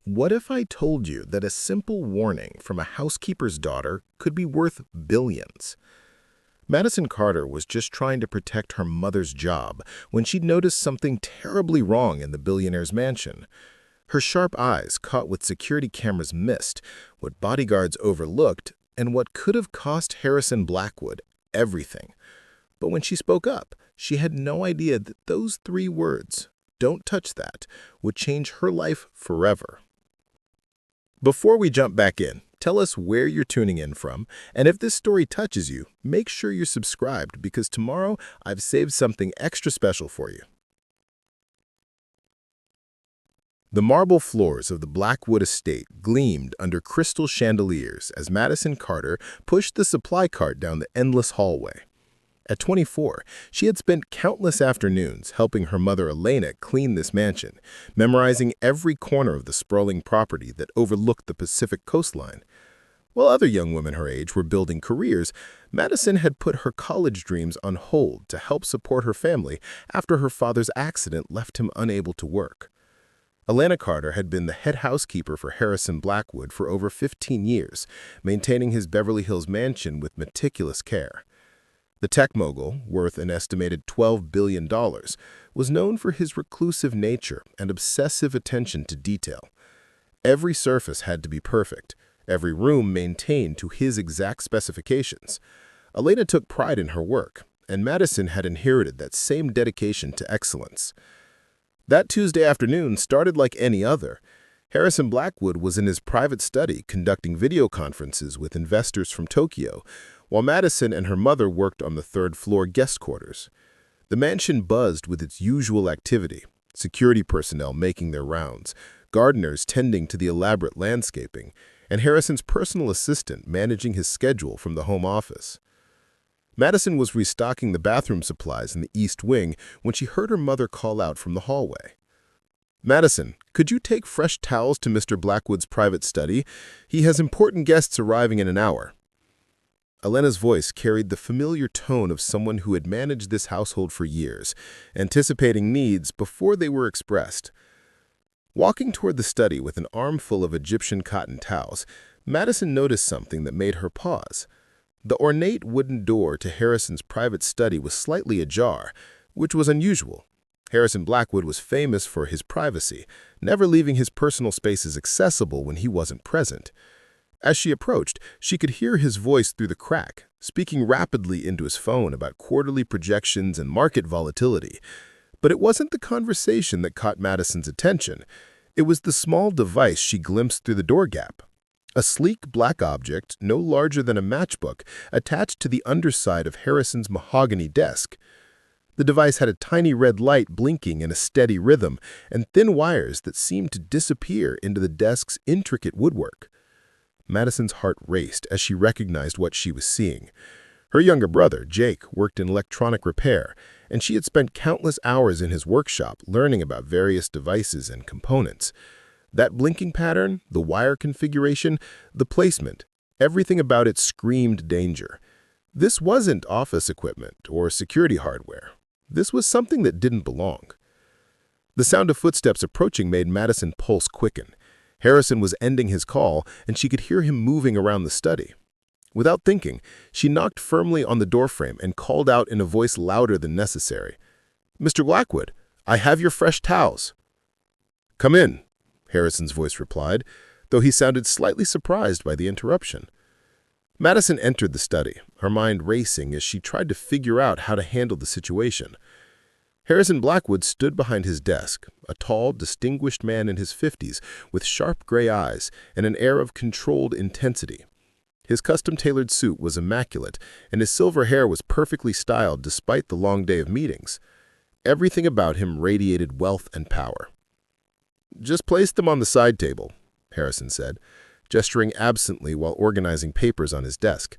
What if I told you that a simple warning from a housekeeper's daughter could be worth billions? Madison Carter was just trying to protect her mother's job when she noticed something terribly wrong in the billionaire's mansion. Her sharp eyes caught what security cameras missed, what bodyguards overlooked, and what could have cost Harrison Blackwood everything. But when she spoke up, she had no idea that those 3 words, "Don't touch that," would change her life forever. Before we jump back in, tell us where you're tuning in from, and if this story touches you, make sure you're subscribed because tomorrow I've saved something extra special for you. The marble floors of the Blackwood estate gleamed under crystal chandeliers as Madison Carter pushed the supply cart down the endless hallway. At 24, she had spent countless afternoons helping her mother Elena clean this mansion, memorizing every corner of the sprawling property that overlooked the Pacific coastline. While other young women her age were building careers, Madison had put her college dreams on hold to help support her family after her father's accident left him unable to work. Elena Carter had been the head housekeeper for Harrison Blackwood for over 15 years, maintaining his Beverly Hills mansion with meticulous care. The tech mogul, worth an estimated $12 billion, was known for his reclusive nature and obsessive attention to detail. Every surface had to be perfect, every room maintained to his exact specifications. Elena took pride in her work, and Madison had inherited that same dedication to excellence. That Tuesday afternoon started like any other. Harrison Blackwood was in his private study conducting video conferences with investors from Tokyo, while Madison and her mother worked on the third-floor guest quarters. The mansion buzzed with its usual activity, security personnel making their rounds, gardeners tending to the elaborate landscaping, and Harrison's personal assistant managing his schedule from the home office. Madison was restocking the bathroom supplies in the East Wing when she heard her mother call out from the hallway. "Madison, could you take fresh towels to Mr. Blackwood's private study? He has important guests arriving in an hour." Elena's voice carried the familiar tone of someone who had managed this household for years, anticipating needs before they were expressed. Walking toward the study with an armful of Egyptian cotton towels, Madison noticed something that made her pause. The ornate wooden door to Harrison's private study was slightly ajar, which was unusual. Harrison Blackwood was famous for his privacy, never leaving his personal spaces accessible when he wasn't present. As she approached, she could hear his voice through the crack, speaking rapidly into his phone about quarterly projections and market volatility. But it wasn't the conversation that caught Madison's attention. It was the small device she glimpsed through the door gap. A sleek black object, no larger than a matchbook, attached to the underside of Harrison's mahogany desk. The device had a tiny red light blinking in a steady rhythm and thin wires that seemed to disappear into the desk's intricate woodwork. Madison's heart raced as she recognized what she was seeing. Her younger brother, Jake, worked in electronic repair, and she had spent countless hours in his workshop learning about various devices and components. That blinking pattern, the wire configuration, the placement, everything about it screamed danger. This wasn't office equipment or security hardware. This was something that didn't belong. The sound of footsteps approaching made Madison's pulse quicken. Harrison was ending his call, and she could hear him moving around the study. Without thinking, she knocked firmly on the doorframe and called out in a voice louder than necessary, "Mr. Blackwood, I have your fresh towels." "Come in," Harrison's voice replied, though he sounded slightly surprised by the interruption. Madison entered the study, her mind racing as she tried to figure out how to handle the situation. Harrison Blackwood stood behind his desk, a tall, distinguished man in his 50s with sharp gray eyes and an air of controlled intensity. His custom-tailored suit was immaculate, and his silver hair was perfectly styled despite the long day of meetings. Everything about him radiated wealth and power. "Just place them on the side table," Harrison said, gesturing absently while organizing papers on his desk.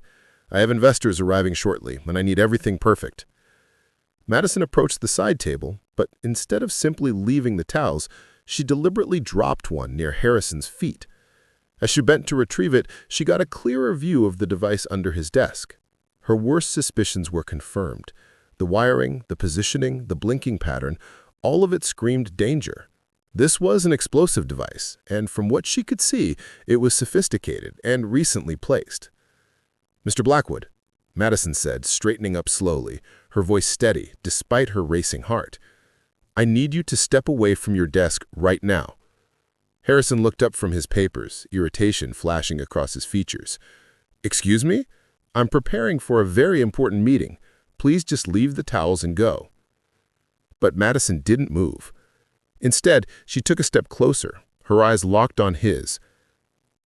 "I have investors arriving shortly, and I need everything perfect." Madison approached the side table, but instead of simply leaving the towels, she deliberately dropped one near Harrison's feet. As she bent to retrieve it, she got a clearer view of the device under his desk. Her worst suspicions were confirmed. The wiring, the positioning, the blinking pattern, all of it screamed danger. This was an explosive device, and from what she could see, it was sophisticated and recently placed. "Mr. Blackwood," Madison said, straightening up slowly, her voice steady despite her racing heart. "I need you to step away from your desk right now." Harrison looked up from his papers, irritation flashing across his features. "Excuse me? I'm preparing for a very important meeting. Please just leave the towels and go." But Madison didn't move. Instead, she took a step closer, her eyes locked on his.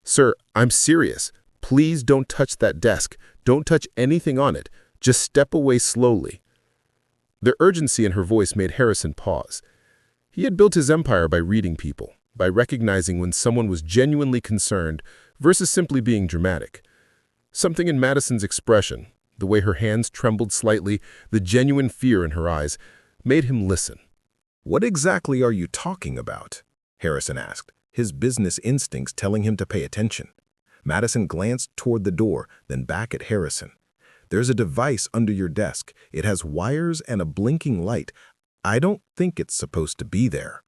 "Sir, I'm serious. Please don't touch that desk. Don't touch anything on it. Just step away slowly." The urgency in her voice made Harrison pause. He had built his empire by reading people, by recognizing when someone was genuinely concerned versus simply being dramatic. Something in Madison's expression, the way her hands trembled slightly, the genuine fear in her eyes, made him listen. "What exactly are you talking about?" Harrison asked, his business instincts telling him to pay attention. Madison glanced toward the door, then back at Harrison. "There's a device under your desk. It has wires and a blinking light. I don't think it's supposed to be there."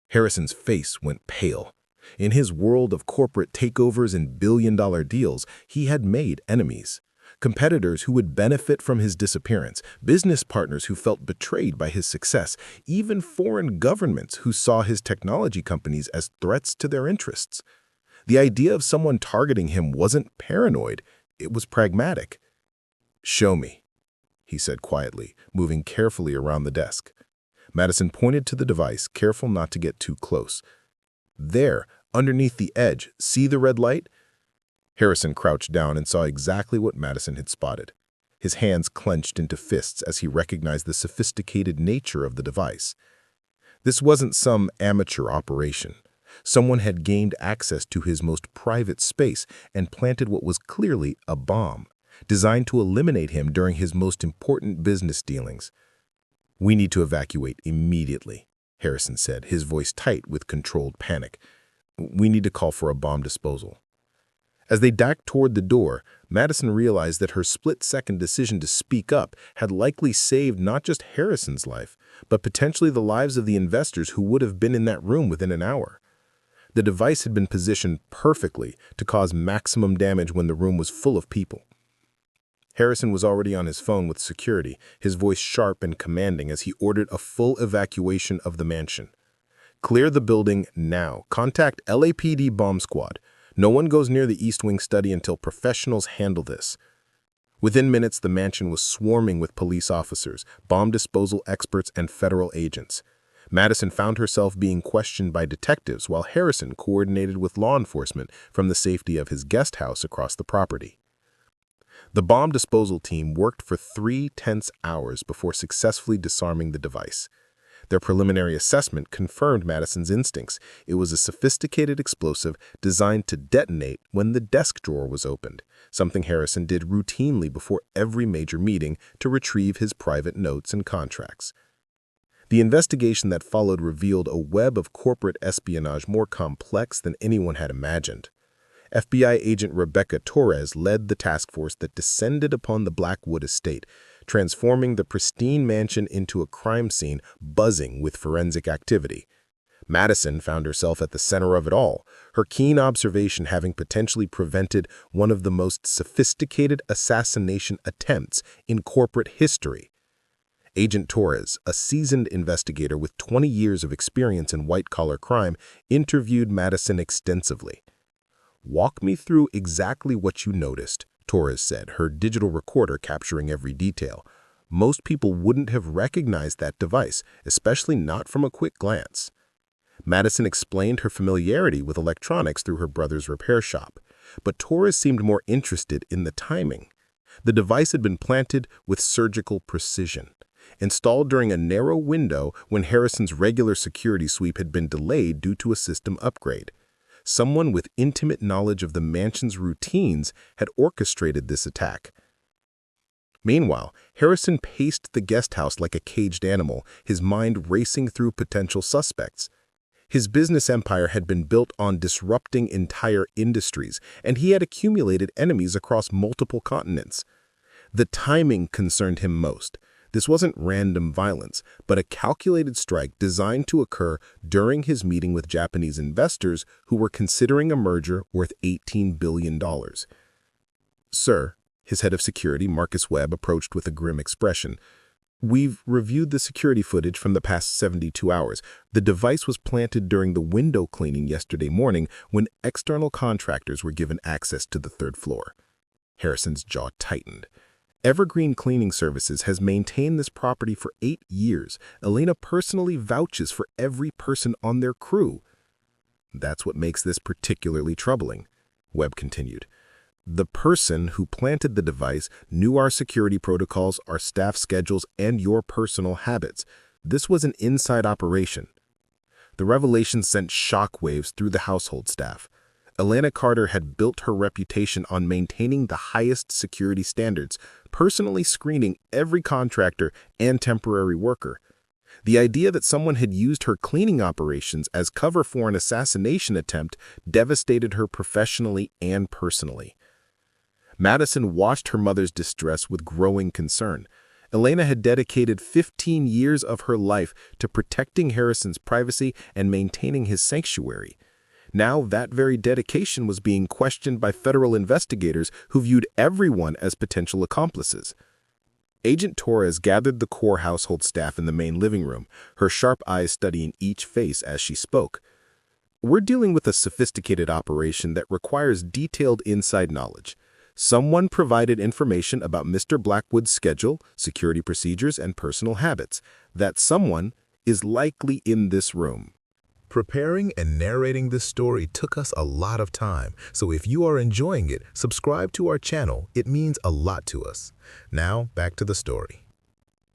Harrison's face went pale. In his world of corporate takeovers and billion-dollar deals, he had made enemies. Competitors who would benefit from his disappearance, business partners who felt betrayed by his success, even foreign governments who saw his technology companies as threats to their interests. The idea of someone targeting him wasn't paranoid, it was pragmatic. "Show me," he said quietly, moving carefully around the desk. Madison pointed to the device, careful not to get too close. "There, underneath the edge, see the red light?" Harrison crouched down and saw exactly what Madison had spotted. His hands clenched into fists as he recognized the sophisticated nature of the device. This wasn't some amateur operation. Someone had gained access to his most private space and planted what was clearly a bomb, designed to eliminate him during his most important business dealings. "We need to evacuate immediately," Harrison said, his voice tight with controlled panic. "We need to call for a bomb disposal." As they ducked toward the door, Madison realized that her split-second decision to speak up had likely saved not just Harrison's life, but potentially the lives of the investors who would have been in that room within an hour. The device had been positioned perfectly to cause maximum damage when the room was full of people. Harrison was already on his phone with security, his voice sharp and commanding as he ordered a full evacuation of the mansion. "Clear the building now. Contact LAPD bomb squad. No one goes near the East Wing study until professionals handle this." Within minutes, the mansion was swarming with police officers, bomb disposal experts, and federal agents. Madison found herself being questioned by detectives while Harrison coordinated with law enforcement from the safety of his guest house across the property. The bomb disposal team worked for 3 tense hours before successfully disarming the device. Their preliminary assessment confirmed Madison's instincts. It was a sophisticated explosive designed to detonate when the desk drawer was opened, something Harrison did routinely before every major meeting to retrieve his private notes and contracts. The investigation that followed revealed a web of corporate espionage more complex than anyone had imagined. FBI agent Rebecca Torres led the task force that descended upon the Blackwood estate, transforming the pristine mansion into a crime scene buzzing with forensic activity. Madison found herself at the center of it all, her keen observation having potentially prevented one of the most sophisticated assassination attempts in corporate history. Agent Torres, a seasoned investigator with 20 years of experience in white-collar crime, interviewed Madison extensively. "Walk me through exactly what you noticed," Torres said, her digital recorder capturing every detail. "Most people wouldn't have recognized that device, especially not from a quick glance." Madison explained her familiarity with electronics through her brother's repair shop, but Torres seemed more interested in the timing. The device had been planted with surgical precision, installed during a narrow window when Harrison's regular security sweep had been delayed due to a system upgrade. Someone with intimate knowledge of the mansion's routines had orchestrated this attack. Meanwhile, Harrison paced the guest house like a caged animal, his mind racing through potential suspects. His business empire had been built on disrupting entire industries, and he had accumulated enemies across multiple continents. The timing concerned him most. This wasn't random violence, but a calculated strike designed to occur during his meeting with Japanese investors who were considering a merger worth $18 billion. "Sir," his head of security, Marcus Webb, approached with a grim expression, "we've reviewed the security footage from the past 72 hours. The device was planted during the window cleaning yesterday morning when external contractors were given access to the third floor." Harrison's jaw tightened. Evergreen Cleaning Services has maintained this property for 8 years. Elena personally vouches for every person on their crew. "That's what makes this particularly troubling," Webb continued. "The person who planted the device knew our security protocols, our staff schedules, and your personal habits. This was an inside operation." The revelation sent shockwaves through the household staff. Elena Carter had built her reputation on maintaining the highest security standards, personally screening every contractor and temporary worker. The idea that someone had used her cleaning operations as cover for an assassination attempt devastated her professionally and personally. Madison watched her mother's distress with growing concern. Elena had dedicated 15 years of her life to protecting Harrison's privacy and maintaining his sanctuary. Now that very dedication was being questioned by federal investigators who viewed everyone as potential accomplices. Agent Torres gathered the core household staff in the main living room, her sharp eyes studying each face as she spoke. "We're dealing with a sophisticated operation that requires detailed inside knowledge. Someone provided information about Mr. Blackwood's schedule, security procedures, and personal habits. That someone is likely in this room." Preparing and narrating this story took us a lot of time, so if you are enjoying it, subscribe to our channel. It means a lot to us. Now, back to the story.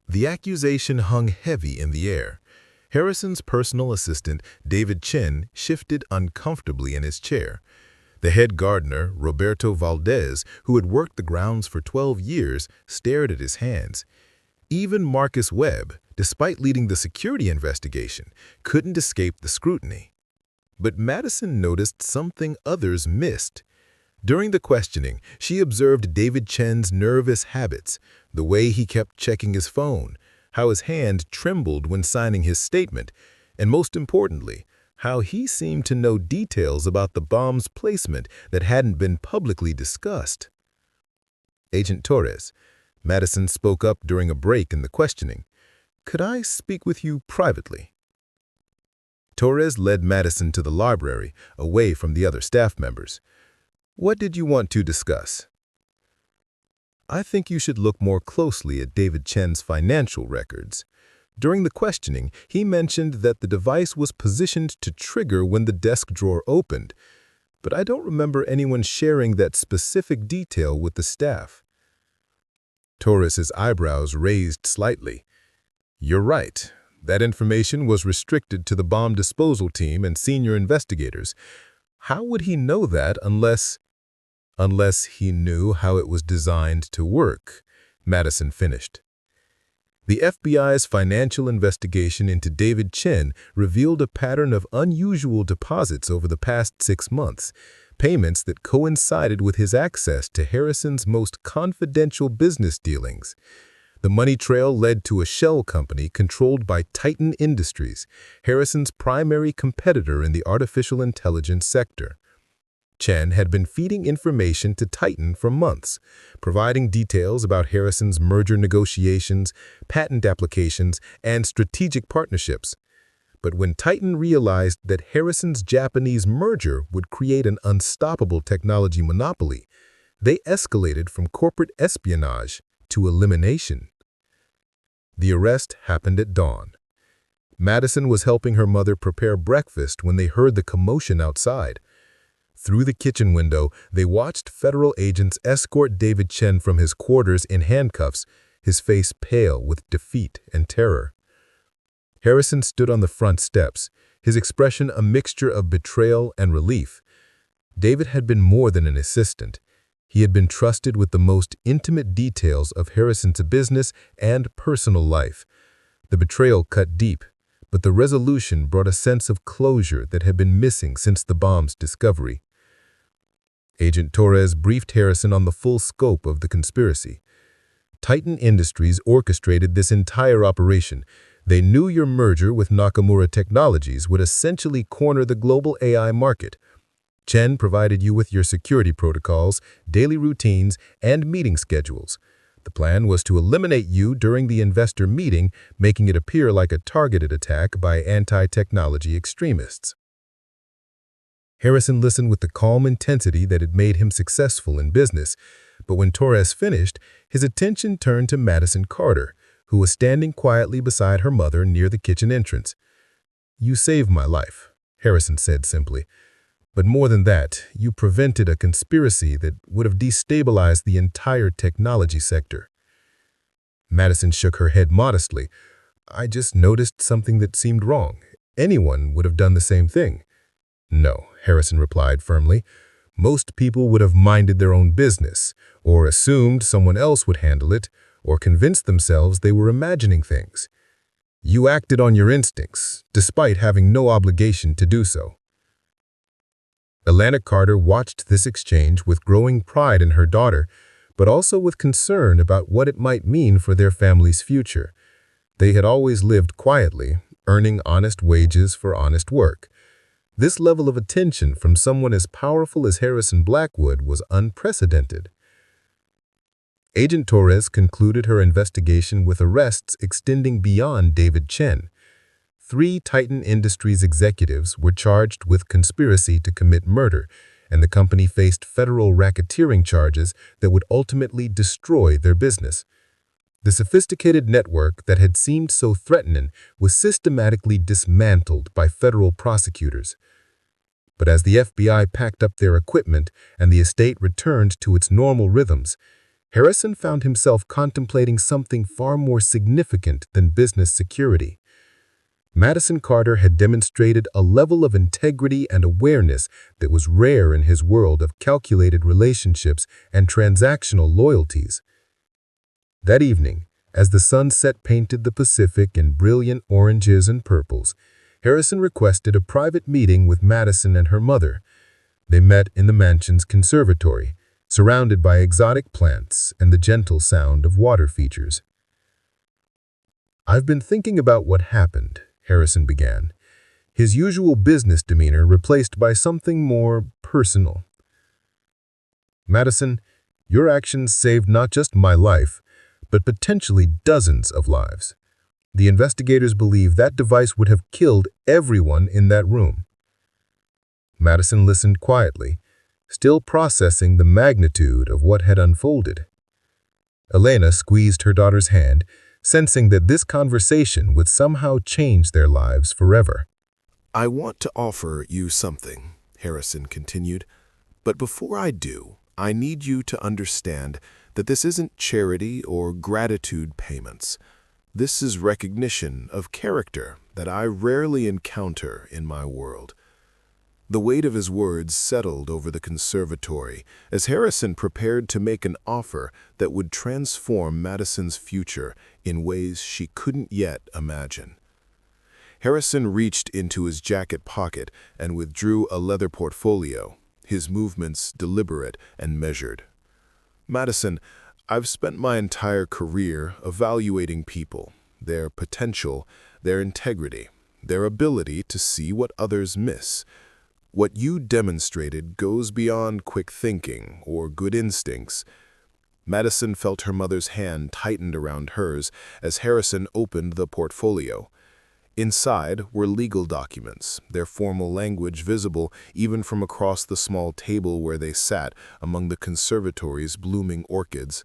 The accusation hung heavy in the air. Harrison's personal assistant, David Chen, shifted uncomfortably in his chair. The head gardener, Roberto Valdez, who had worked the grounds for 12 years, stared at his hands. Even Marcus Webb, despite leading the security investigation, couldn't escape the scrutiny. But Madison noticed something others missed. During the questioning, she observed David Chen's nervous habits, the way he kept checking his phone, how his hand trembled when signing his statement, and most importantly, how he seemed to know details about the bomb's placement that hadn't been publicly discussed. "Agent Torres," Madison spoke up during a break in the questioning, "could I speak with you privately?" Torres led Madison to the library, away from the other staff members. "What did you want to discuss?" "I think you should look more closely at David Chen's financial records. During the questioning, he mentioned that the device was positioned to trigger when the desk drawer opened, but I don't remember anyone sharing that specific detail with the staff." Torres's eyebrows raised slightly. "You're right. That information was restricted to the bomb disposal team and senior investigators. How would he know that unless he knew how it was designed to work?" Madison finished. The FBI's financial investigation into David Chen revealed a pattern of unusual deposits over the past 6 months, payments that coincided with his access to Harrison's most confidential business dealings. The money trail led to a shell company controlled by Titan Industries, Harrison's primary competitor in the artificial intelligence sector. Chen had been feeding information to Titan for months, providing details about Harrison's merger negotiations, patent applications, and strategic partnerships. But when Titan realized that Harrison's Japanese merger would create an unstoppable technology monopoly, they escalated from corporate espionage to elimination. The arrest happened at dawn. Madison was helping her mother prepare breakfast when they heard the commotion outside. Through the kitchen window, they watched federal agents escort David Chen from his quarters in handcuffs, his face pale with defeat and terror. Harrison stood on the front steps, his expression a mixture of betrayal and relief. David had been more than an assistant. He had been trusted with the most intimate details of Harrison's business and personal life. The betrayal cut deep, but the resolution brought a sense of closure that had been missing since the bomb's discovery. Agent Torres briefed Harrison on the full scope of the conspiracy. Titan Industries orchestrated this entire operation. They knew your merger with Nakamura Technologies would essentially corner the global AI market. Chen provided you with your security protocols, daily routines, and meeting schedules. The plan was to eliminate you during the investor meeting, making it appear like a targeted attack by anti-technology extremists. Harrison listened with the calm intensity that had made him successful in business, but when Torres finished, his attention turned to Madison Carter, who was standing quietly beside her mother near the kitchen entrance. "You saved my life," Harrison said simply. "But more than that, you prevented a conspiracy that would have destabilized the entire technology sector." Madison shook her head modestly. "I just noticed something that seemed wrong. Anyone would have done the same thing." "No," Harrison replied firmly. "Most people would have minded their own business, or assumed someone else would handle it, or convinced themselves they were imagining things. You acted on your instincts, despite having no obligation to do so." Alana Carter watched this exchange with growing pride in her daughter, but also with concern about what it might mean for their family's future. They had always lived quietly, earning honest wages for honest work. This level of attention from someone as powerful as Harrison Blackwood was unprecedented. Agent Torres concluded her investigation with arrests extending beyond David Chen. 3 Titan Industries executives were charged with conspiracy to commit murder, and the company faced federal racketeering charges that would ultimately destroy their business. The sophisticated network that had seemed so threatening was systematically dismantled by federal prosecutors. But as the FBI packed up their equipment and the estate returned to its normal rhythms, Harrison found himself contemplating something far more significant than business security. Madison Carter had demonstrated a level of integrity and awareness that was rare in his world of calculated relationships and transactional loyalties. That evening, as the sunset painted the Pacific in brilliant oranges and purples, Harrison requested a private meeting with Madison and her mother. They met in the mansion's conservatory, surrounded by exotic plants and the gentle sound of water features. "I've been thinking about what happened," Harrison began, his usual business demeanor replaced by something more personal. "Madison, your actions saved not just my life, but potentially dozens of lives. The investigators believe that device would have killed everyone in that room." Madison listened quietly, still processing the magnitude of what had unfolded. Elena squeezed her daughter's hand, sensing that this conversation would somehow change their lives forever. "I want to offer you something," Harrison continued. "But before I do, I need you to understand that this isn't charity or gratitude payments. This is recognition of character that I rarely encounter in my world." The weight of his words settled over the conservatory as Harrison prepared to make an offer that would transform Madison's future in ways she couldn't yet imagine. Harrison reached into his jacket pocket and withdrew a leather portfolio, his movements deliberate and measured. "Madison, I've spent my entire career evaluating people, their potential, their integrity, their ability to see what others miss. What you demonstrated goes beyond quick thinking or good instincts." Madison felt her mother's hand tightened around hers as Harrison opened the portfolio. Inside were legal documents, their formal language visible even from across the small table where they sat among the conservatory's blooming orchids.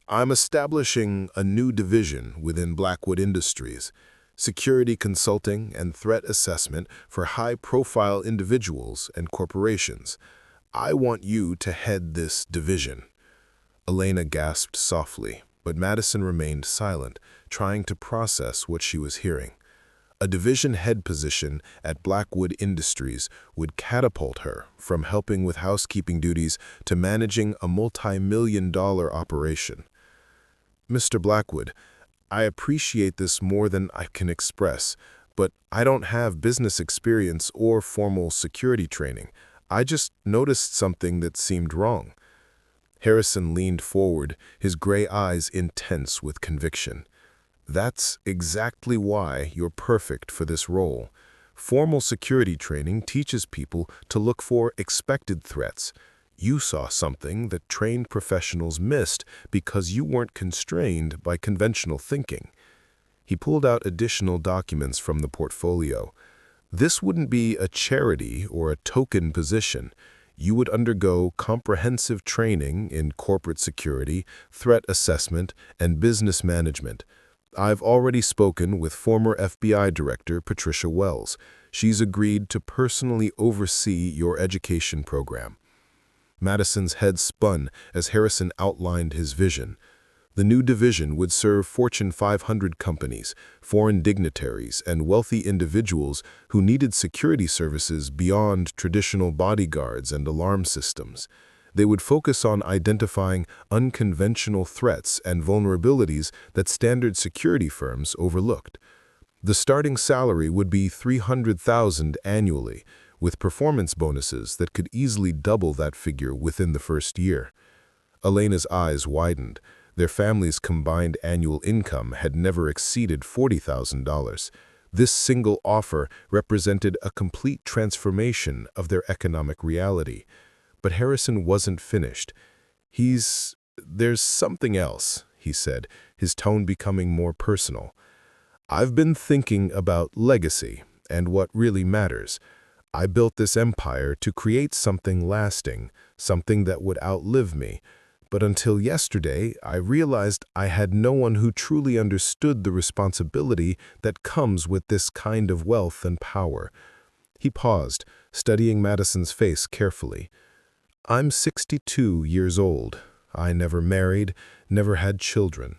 "I'm establishing a new division within Blackwood Industries, security consulting and threat assessment for high-profile individuals and corporations. I want you to head this division." Elena gasped softly, but Madison remained silent, trying to process what she was hearing. A division head position at Blackwood Industries would catapult her from helping with housekeeping duties to managing a multi-million-dollar operation. "Mr. Blackwood, I appreciate this more than I can express, but I don't have business experience or formal security training. I just noticed something that seemed wrong." Harrison leaned forward, his gray eyes intense with conviction. That's exactly why you're perfect for this role. Formal security training teaches people to look for expected threats. You saw something that trained professionals missed because you weren't constrained by conventional thinking. He pulled out additional documents from the portfolio. This wouldn't be a charity or a token position. You would undergo comprehensive training in corporate security, threat assessment, and business management. I've already spoken with former FBI Director Patricia Wells. She's agreed to personally oversee your education program. Madison's head spun as Harrison outlined his vision. The new division would serve Fortune 500 companies, foreign dignitaries, and wealthy individuals who needed security services beyond traditional bodyguards and alarm systems. They would focus on identifying unconventional threats and vulnerabilities that standard security firms overlooked. The starting salary would be $300,000 annually, with performance bonuses that could easily double that figure within the first year. Elena's eyes widened. Their family's combined annual income had never exceeded $40,000. This single offer represented a complete transformation of their economic reality. But Harrison wasn't finished. There's something else, he said, his tone becoming more personal. I've been thinking about legacy and what really matters. I built this empire to create something lasting, something that would outlive me. But until yesterday, I realized I had no one who truly understood the responsibility that comes with this kind of wealth and power. He paused, studying Madison's face carefully. I'm 62 years old. I never married, never had children.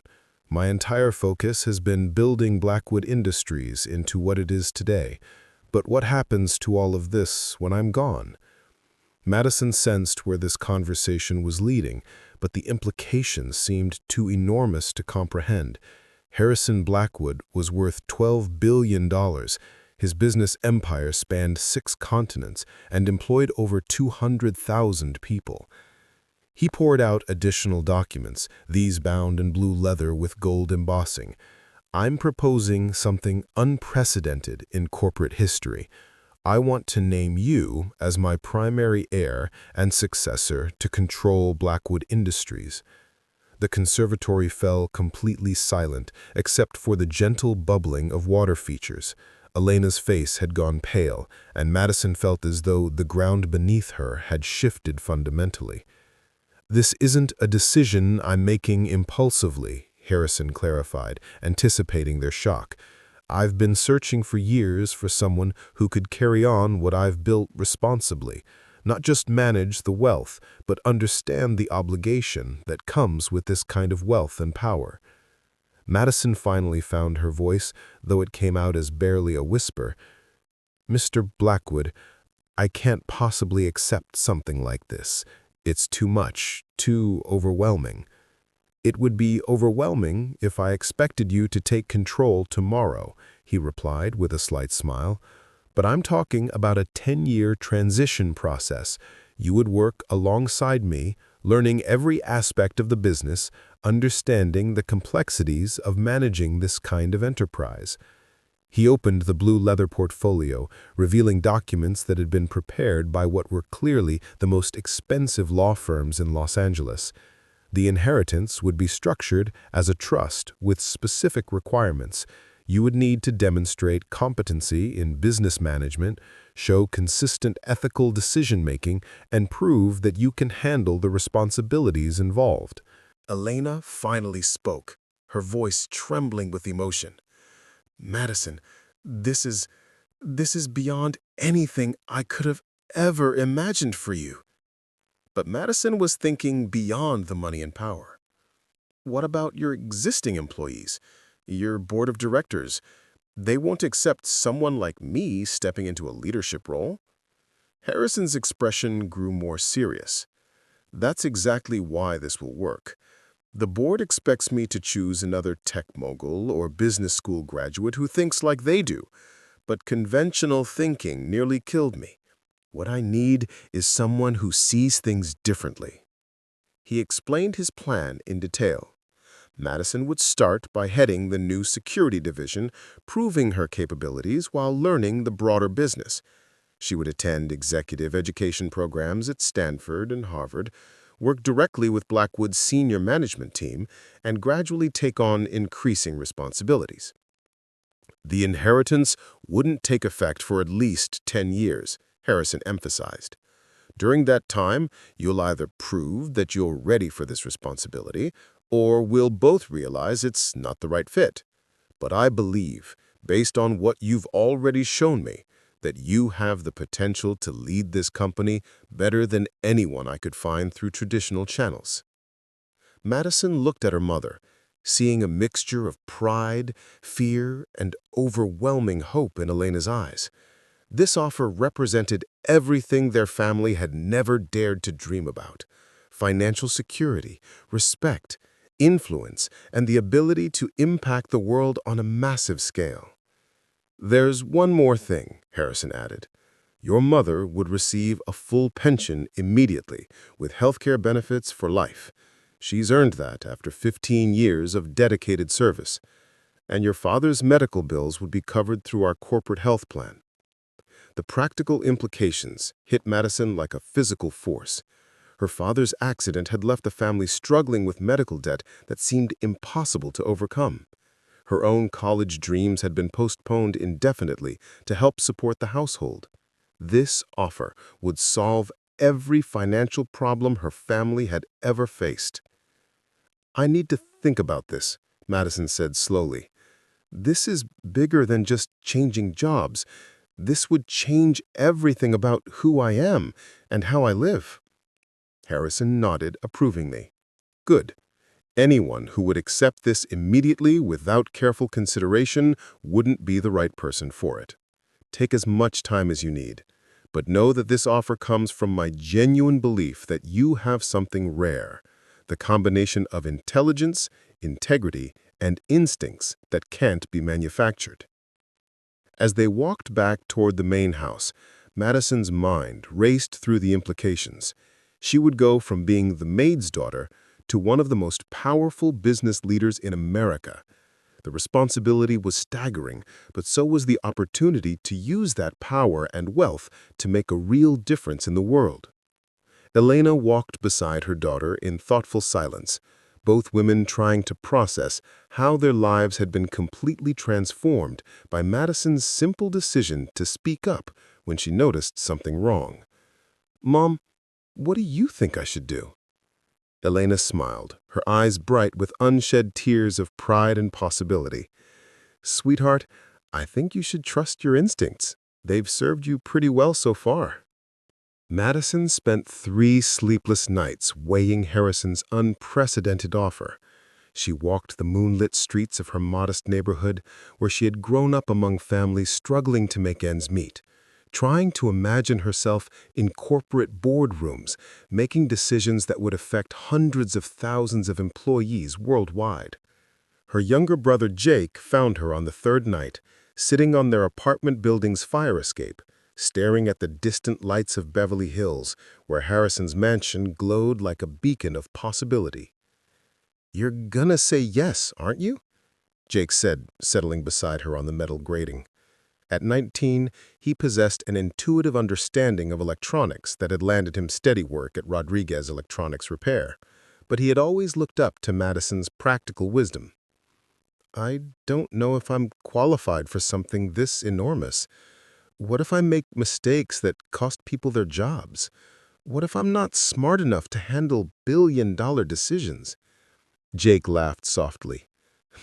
My entire focus has been building Blackwood Industries into what it is today. But what happens to all of this when I'm gone? Madison sensed where this conversation was leading, but the implications seemed too enormous to comprehend. Harrison Blackwood was worth $12 billion. His business empire spanned 6 continents and employed over 200,000 people. He poured out additional documents, these bound in blue leather with gold embossing. I'm proposing something unprecedented in corporate history. I want to name you as my primary heir and successor to control Blackwood Industries. The conservatory fell completely silent, except for the gentle bubbling of water features. Elena's face had gone pale, and Madison felt as though the ground beneath her had shifted fundamentally. This isn't a decision I'm making impulsively, Harrison clarified, anticipating their shock. I've been searching for years for someone who could carry on what I've built responsibly, not just manage the wealth, but understand the obligation that comes with this kind of wealth and power. Madison finally found her voice, though it came out as barely a whisper. Mr. Blackwood, I can't possibly accept something like this. It's too much, too overwhelming. It would be overwhelming if I expected you to take control tomorrow, he replied with a slight smile. But I'm talking about a 10-year transition process. You would work alongside me, learning every aspect of the business, understanding the complexities of managing this kind of enterprise. He opened the blue leather portfolio, revealing documents that had been prepared by what were clearly the most expensive law firms in Los Angeles. The inheritance would be structured as a trust with specific requirements. You would need to demonstrate competency in business management, show consistent ethical decision-making, and prove that you can handle the responsibilities involved. Elena finally spoke, her voice trembling with emotion. Madison, this is beyond anything I could have ever imagined for you. But Madison was thinking beyond the money and power. What about your existing employees, your board of directors? They won't accept someone like me stepping into a leadership role. Harrison's expression grew more serious. That's exactly why this will work. The board expects me to choose another tech mogul or business school graduate who thinks like they do, but conventional thinking nearly killed me. What I need is someone who sees things differently. He explained his plan in detail. Madison would start by heading the new security division, proving her capabilities while learning the broader business. She would attend executive education programs at Stanford and Harvard, work directly with Blackwood's senior management team, and gradually take on increasing responsibilities. The inheritance wouldn't take effect for at least 10 years, Harrison emphasized. During that time, you'll either prove that you're ready for this responsibility, or we'll both realize it's not the right fit. But I believe, based on what you've already shown me, that you have the potential to lead this company better than anyone I could find through traditional channels. Madison looked at her mother, seeing a mixture of pride, fear, and overwhelming hope in Elena's eyes. This offer represented everything their family had never dared to dream about: financial security, respect, influence, and the ability to impact the world on a massive scale. "There's one more thing," Harrison added. "Your mother would receive a full pension immediately, with healthcare benefits for life. She's earned that after 15 years of dedicated service. And your father's medical bills would be covered through our corporate health plan." The practical implications hit Madison like a physical force. Her father's accident had left the family struggling with medical debt that seemed impossible to overcome. Her own college dreams had been postponed indefinitely to help support the household. This offer would solve every financial problem her family had ever faced. "I need to think about this," Madison said slowly. "This is bigger than just changing jobs. This would change everything about who I am and how I live." Harrison nodded approvingly. "Good. Anyone who would accept this immediately without careful consideration wouldn't be the right person for it. Take as much time as you need, but know that this offer comes from my genuine belief that you have something rare, the combination of intelligence, integrity, and instincts that can't be manufactured." As they walked back toward the main house, Madison's mind raced through the implications. She would go from being the maid's daughter to one of the most powerful business leaders in America. The responsibility was staggering, but so was the opportunity to use that power and wealth to make a real difference in the world. Elena walked beside her daughter in thoughtful silence, both women trying to process how their lives had been completely transformed by Madison's simple decision to speak up when she noticed something wrong. "Mom, what do you think I should do?" Elena smiled, her eyes bright with unshed tears of pride and possibility. "Sweetheart, I think you should trust your instincts. They've served you pretty well so far." Madison spent 3 sleepless nights weighing Harrison's unprecedented offer. She walked the moonlit streets of her modest neighborhood, where she had grown up among families struggling to make ends meet, trying to imagine herself in corporate boardrooms, making decisions that would affect hundreds of thousands of employees worldwide. Her younger brother Jake found her on the 3rd night, sitting on their apartment building's fire escape, staring at the distant lights of Beverly Hills, where Harrison's mansion glowed like a beacon of possibility. "You're gonna say yes, aren't you?" Jake said, settling beside her on the metal grating. At 19, he possessed an intuitive understanding of electronics that had landed him steady work at Rodriguez Electronics Repair, but he had always looked up to Madison's practical wisdom. "I don't know if I'm qualified for something this enormous. What if I make mistakes that cost people their jobs? What if I'm not smart enough to handle billion-dollar decisions?" Jake laughed softly.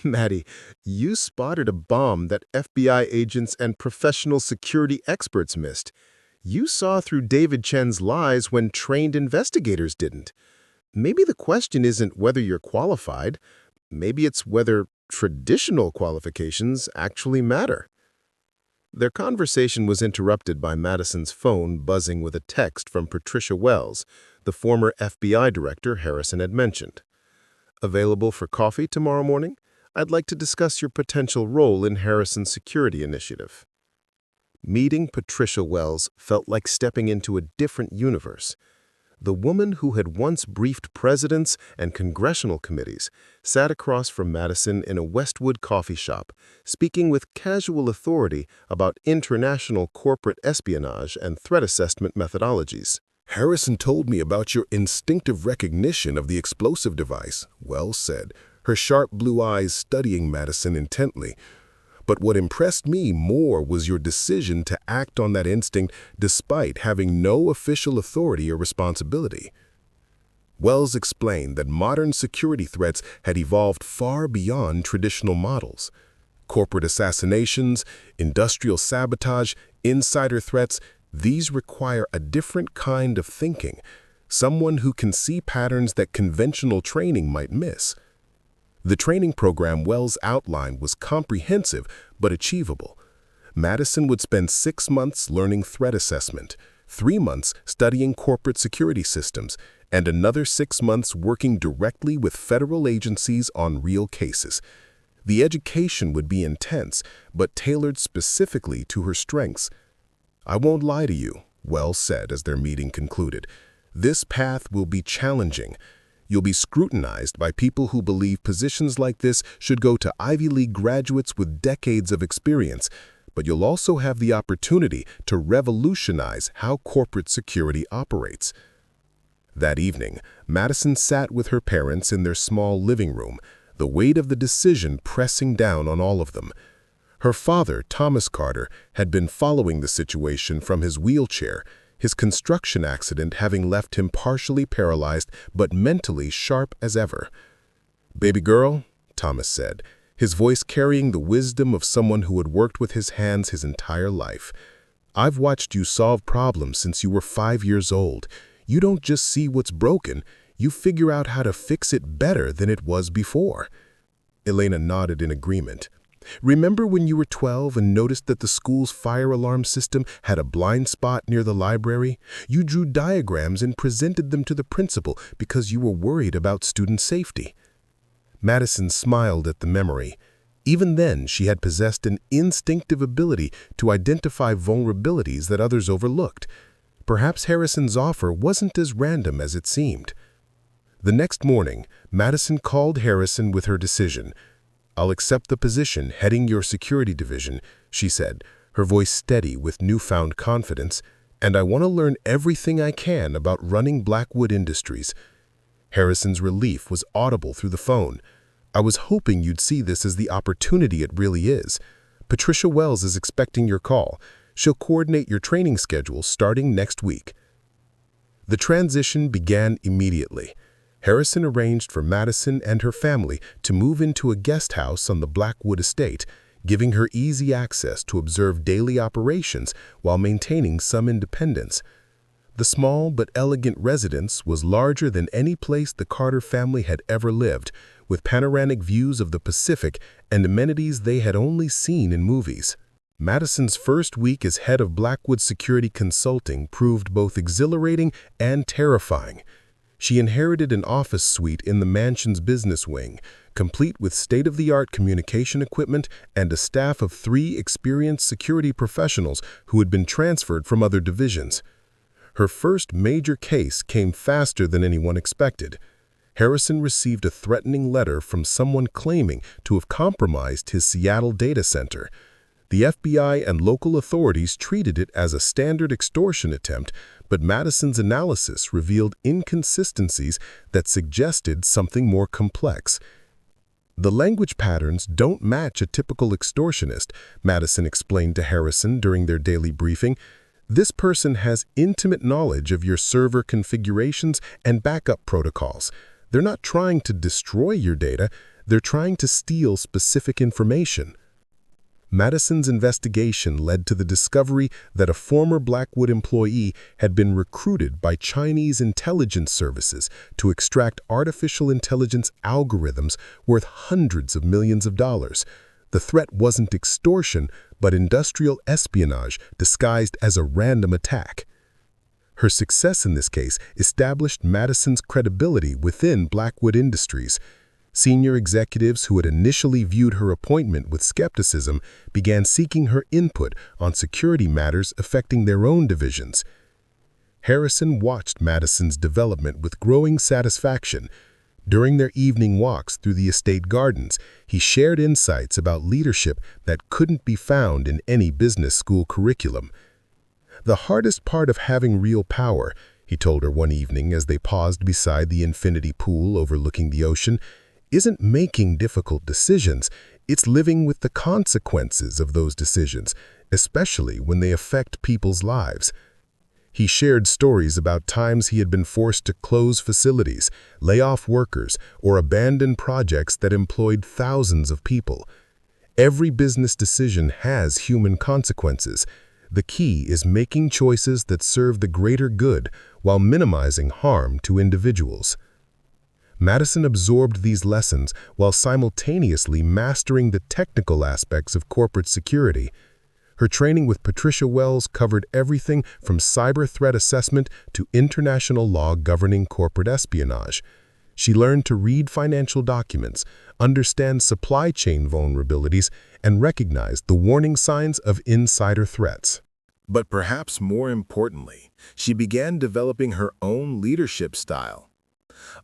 "Maddie, you spotted a bomb that FBI agents and professional security experts missed. You saw through David Chen's lies when trained investigators didn't. Maybe the question isn't whether you're qualified. Maybe it's whether traditional qualifications actually matter." Their conversation was interrupted by Madison's phone buzzing with a text from Patricia Wells, the former FBI director Harrison had mentioned. "Available for coffee tomorrow morning? I'd like to discuss your potential role in Harrison's security initiative." Meeting Patricia Wells felt like stepping into a different universe. The woman who had once briefed presidents and congressional committees sat across from Madison in a Westwood coffee shop, speaking with casual authority about international corporate espionage and threat assessment methodologies. "Harrison told me about your instinctive recognition of the explosive device," Wells said, her sharp blue eyes studying Madison intently. "But what impressed me more was your decision to act on that instinct despite having no official authority or responsibility." Wells explained that modern security threats had evolved far beyond traditional models. Corporate assassinations, industrial sabotage, insider threats, these require a different kind of thinking, someone who can see patterns that conventional training might miss. The training program Wells outlined was comprehensive but achievable. Madison would spend 6 months learning threat assessment, 3 months studying corporate security systems, and another 6 months working directly with federal agencies on real cases. The education would be intense, but tailored specifically to her strengths. "I won't lie to you," Wells said as their meeting concluded. "This path will be challenging. You'll be scrutinized by people who believe positions like this should go to Ivy League graduates with decades of experience, but you'll also have the opportunity to revolutionize how corporate security operates." That evening, Madison sat with her parents in their small living room, the weight of the decision pressing down on all of them. Her father, Thomas Carter, had been following the situation from his wheelchair, his construction accident having left him partially paralyzed but mentally sharp as ever. "Baby girl," Thomas said, his voice carrying the wisdom of someone who had worked with his hands his entire life, "I've watched you solve problems since you were 5 years old. You don't just see what's broken, you figure out how to fix it better than it was before." Elena nodded in agreement. "Remember when you were 12 and noticed that the school's fire alarm system had a blind spot near the library? You drew diagrams and presented them to the principal because you were worried about student safety." Madison smiled at the memory. Even then, she had possessed an instinctive ability to identify vulnerabilities that others overlooked. Perhaps Harrison's offer wasn't as random as it seemed. The next morning, Madison called Harrison with her decision. "I'll accept the position heading your security division," she said, her voice steady with newfound confidence, "and I want to learn everything I can about running Blackwood Industries." Harrison's relief was audible through the phone. "I was hoping you'd see this as the opportunity it really is. Patricia Wells is expecting your call. She'll coordinate your training schedule starting next week." The transition began immediately. Harrison arranged for Madison and her family to move into a guest house on the Blackwood estate, giving her easy access to observe daily operations while maintaining some independence. The small but elegant residence was larger than any place the Carter family had ever lived, with panoramic views of the Pacific and amenities they had only seen in movies. Madison's first week as head of Blackwood Security Consulting proved both exhilarating and terrifying. She inherited an office suite in the mansion's business wing, complete with state-of-the-art communication equipment and a staff of 3 experienced security professionals who had been transferred from other divisions. Her first major case came faster than anyone expected. Harrison received a threatening letter from someone claiming to have compromised his Seattle data center. The FBI and local authorities treated it as a standard extortion attempt, but Madison's analysis revealed inconsistencies that suggested something more complex. "The language patterns don't match a typical extortionist," Madison explained to Harrison during their daily briefing. "This person has intimate knowledge of your server configurations and backup protocols. They're not trying to destroy your data, they're trying to steal specific information." Madison's investigation led to the discovery that a former Blackwood employee had been recruited by Chinese intelligence services to extract artificial intelligence algorithms worth hundreds of millions of dollars. The threat wasn't extortion, but industrial espionage disguised as a random attack. Her success in this case established Madison's credibility within Blackwood Industries. Senior executives who had initially viewed her appointment with skepticism began seeking her input on security matters affecting their own divisions. Harrison watched Madison's development with growing satisfaction. During their evening walks through the estate gardens, he shared insights about leadership that couldn't be found in any business school curriculum. "The hardest part of having real power," he told her one evening as they paused beside the infinity pool overlooking the ocean, "isn't making difficult decisions, it's living with the consequences of those decisions, especially when they affect people's lives." He shared stories about times he had been forced to close facilities, lay off workers, or abandon projects that employed thousands of people. Every business decision has human consequences. The key is making choices that serve the greater good while minimizing harm to individuals. Madison absorbed these lessons while simultaneously mastering the technical aspects of corporate security. Her training with Patricia Wells covered everything from cyber threat assessment to international law governing corporate espionage. She learned to read financial documents, understand supply chain vulnerabilities, and recognize the warning signs of insider threats. But perhaps more importantly, she began developing her own leadership style.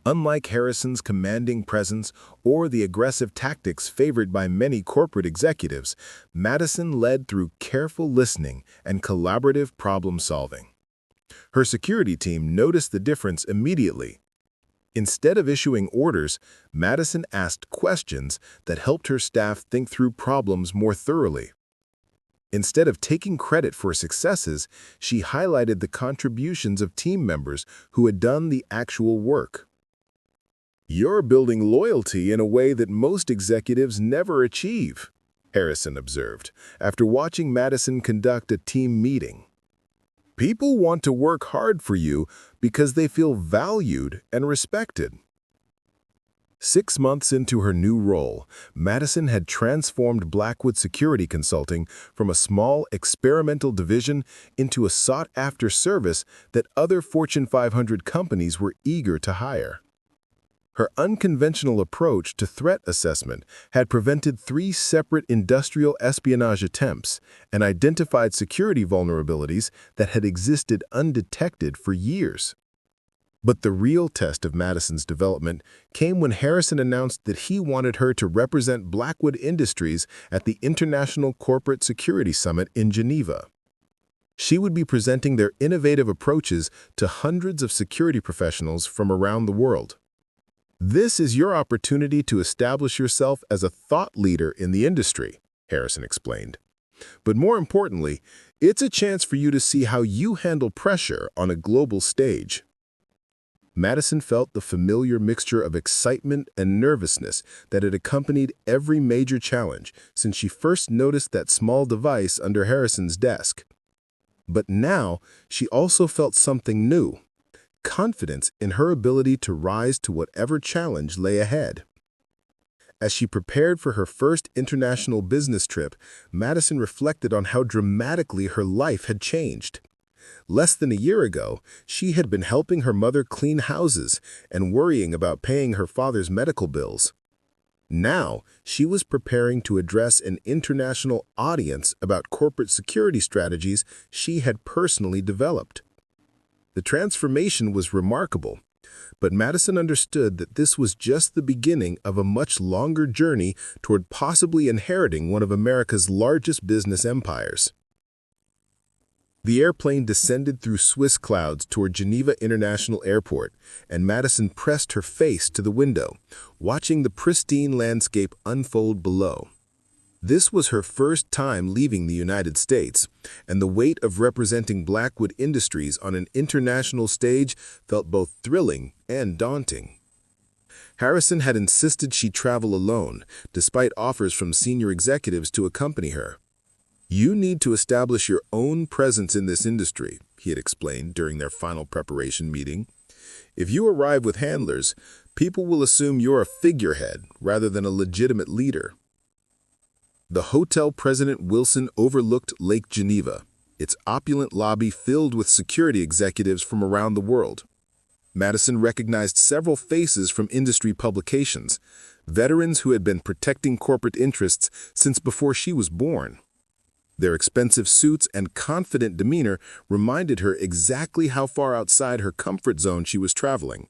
Unlike Harrison's commanding presence or the aggressive tactics favored by many corporate executives, Madison led through careful listening and collaborative problem-solving. Her security team noticed the difference immediately. Instead of issuing orders, Madison asked questions that helped her staff think through problems more thoroughly. Instead of taking credit for successes, she highlighted the contributions of team members who had done the actual work. "You're building loyalty in a way that most executives never achieve," Harrison observed, after watching Madison conduct a team meeting. "People want to work hard for you because they feel valued and respected." 6 months into her new role, Madison had transformed Blackwood Security Consulting from a small experimental division into a sought-after service that other Fortune 500 companies were eager to hire. Her unconventional approach to threat assessment had prevented 3 separate industrial espionage attempts and identified security vulnerabilities that had existed undetected for years. But the real test of Madison's development came when Harrison announced that he wanted her to represent Blackwood Industries at the International Corporate Security Summit in Geneva. She would be presenting their innovative approaches to hundreds of security professionals from around the world. "This is your opportunity to establish yourself as a thought leader in the industry," Harrison explained. "But more importantly, it's a chance for you to see how you handle pressure on a global stage." Madison felt the familiar mixture of excitement and nervousness that had accompanied every major challenge since she first noticed that small device under Harrison's desk. But now, she also felt something new: confidence in her ability to rise to whatever challenge lay ahead. As she prepared for her first international business trip, Madison reflected on how dramatically her life had changed. Less than a year ago, she had been helping her mother clean houses and worrying about paying her father's medical bills. Now, she was preparing to address an international audience about corporate security strategies she had personally developed. The transformation was remarkable, but Madison understood that this was just the beginning of a much longer journey toward possibly inheriting one of America's largest business empires. The airplane descended through Swiss clouds toward Geneva International Airport, and Madison pressed her face to the window, watching the pristine landscape unfold below. This was her first time leaving the United States, and the weight of representing Blackwood Industries on an international stage felt both thrilling and daunting. Harrison had insisted she travel alone, despite offers from senior executives to accompany her. "You need to establish your own presence in this industry," he had explained during their final preparation meeting. "If you arrive with handlers, people will assume you're a figurehead rather than a legitimate leader." The Hotel President Wilson overlooked Lake Geneva, its opulent lobby filled with security executives from around the world. Madison recognized several faces from industry publications, veterans who had been protecting corporate interests since before she was born. Their expensive suits and confident demeanor reminded her exactly how far outside her comfort zone she was traveling.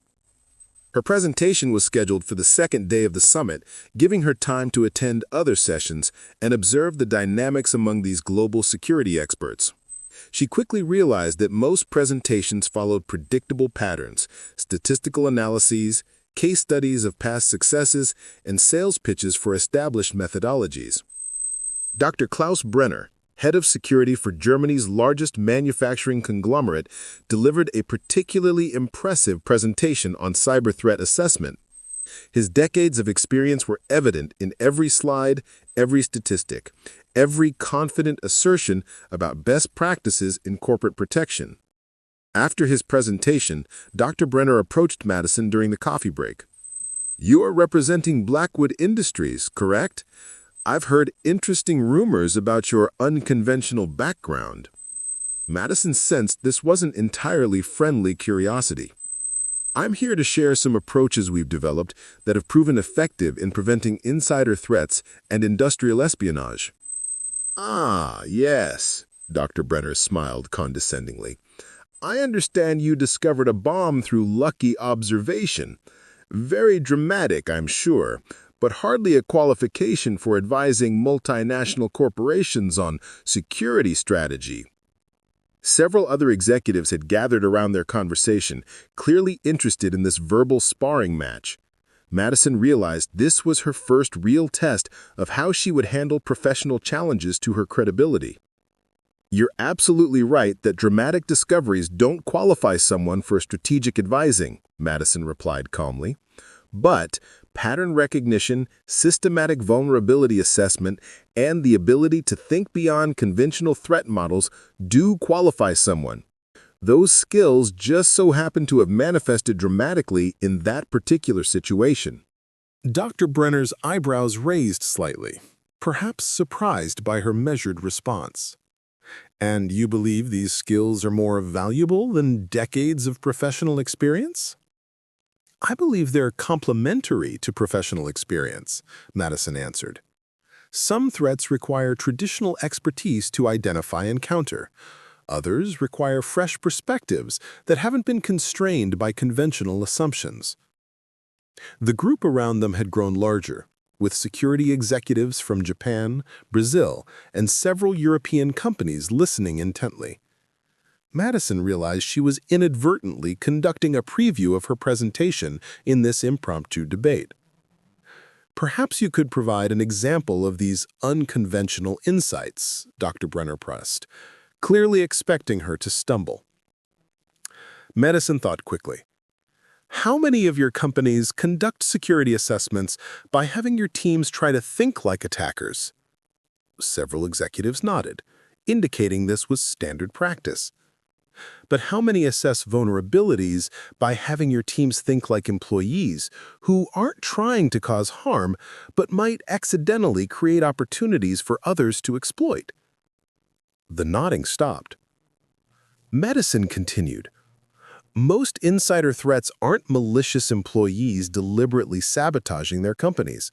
Her presentation was scheduled for the second day of the summit, giving her time to attend other sessions and observe the dynamics among these global security experts. She quickly realized that most presentations followed predictable patterns: statistical analyses, case studies of past successes, and sales pitches for established methodologies. Dr. Klaus Brenner, head of security for Germany's largest manufacturing conglomerate, delivered a particularly impressive presentation on cyber threat assessment. His decades of experience were evident in every slide, every statistic, every confident assertion about best practices in corporate protection. After his presentation, Dr. Brenner approached Madison during the coffee break. "You are representing Blackwood Industries, correct? I've heard interesting rumors about your unconventional background." Madison sensed this wasn't entirely friendly curiosity. "I'm here to share some approaches we've developed that have proven effective in preventing insider threats and industrial espionage." "Ah, yes," Dr. Brenner smiled condescendingly. "I understand you discovered a bomb through lucky observation. Very dramatic, I'm sure, but hardly a qualification for advising multinational corporations on security strategy." Several other executives had gathered around their conversation, clearly interested in this verbal sparring match. Madison realized this was her first real test of how she would handle professional challenges to her credibility. "You're absolutely right that dramatic discoveries don't qualify someone for strategic advising," Madison replied calmly. "But pattern recognition, systematic vulnerability assessment, and the ability to think beyond conventional threat models do qualify someone. Those skills just so happen to have manifested dramatically in that particular situation." Dr. Brenner's eyebrows raised slightly, perhaps surprised by her measured response. "And you believe these skills are more valuable than decades of professional experience?" "I believe they're complementary to professional experience," Madison answered. "Some threats require traditional expertise to identify and counter. Others require fresh perspectives that haven't been constrained by conventional assumptions." The group around them had grown larger, with security executives from Japan, Brazil, and several European companies listening intently. Madison realized she was inadvertently conducting a preview of her presentation in this impromptu debate. "Perhaps you could provide an example of these unconventional insights," Dr. Brenner pressed, clearly expecting her to stumble. Madison thought quickly. "How many of your companies conduct security assessments by having your teams try to think like attackers?" Several executives nodded, indicating this was standard practice. "But how many assess vulnerabilities by having your teams think like employees who aren't trying to cause harm but might accidentally create opportunities for others to exploit?" The nodding stopped. Madison continued. "Most insider threats aren't malicious employees deliberately sabotaging their companies.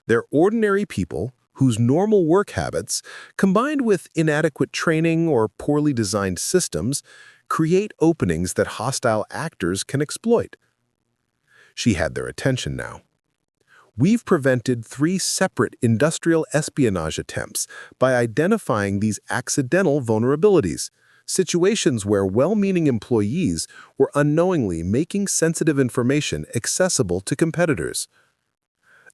They're ordinary people whose normal work habits, combined with inadequate training or poorly designed systems, create openings that hostile actors can exploit." She had their attention now. "We've prevented 3 separate industrial espionage attempts by identifying these accidental vulnerabilities, situations where well-meaning employees were unknowingly making sensitive information accessible to competitors."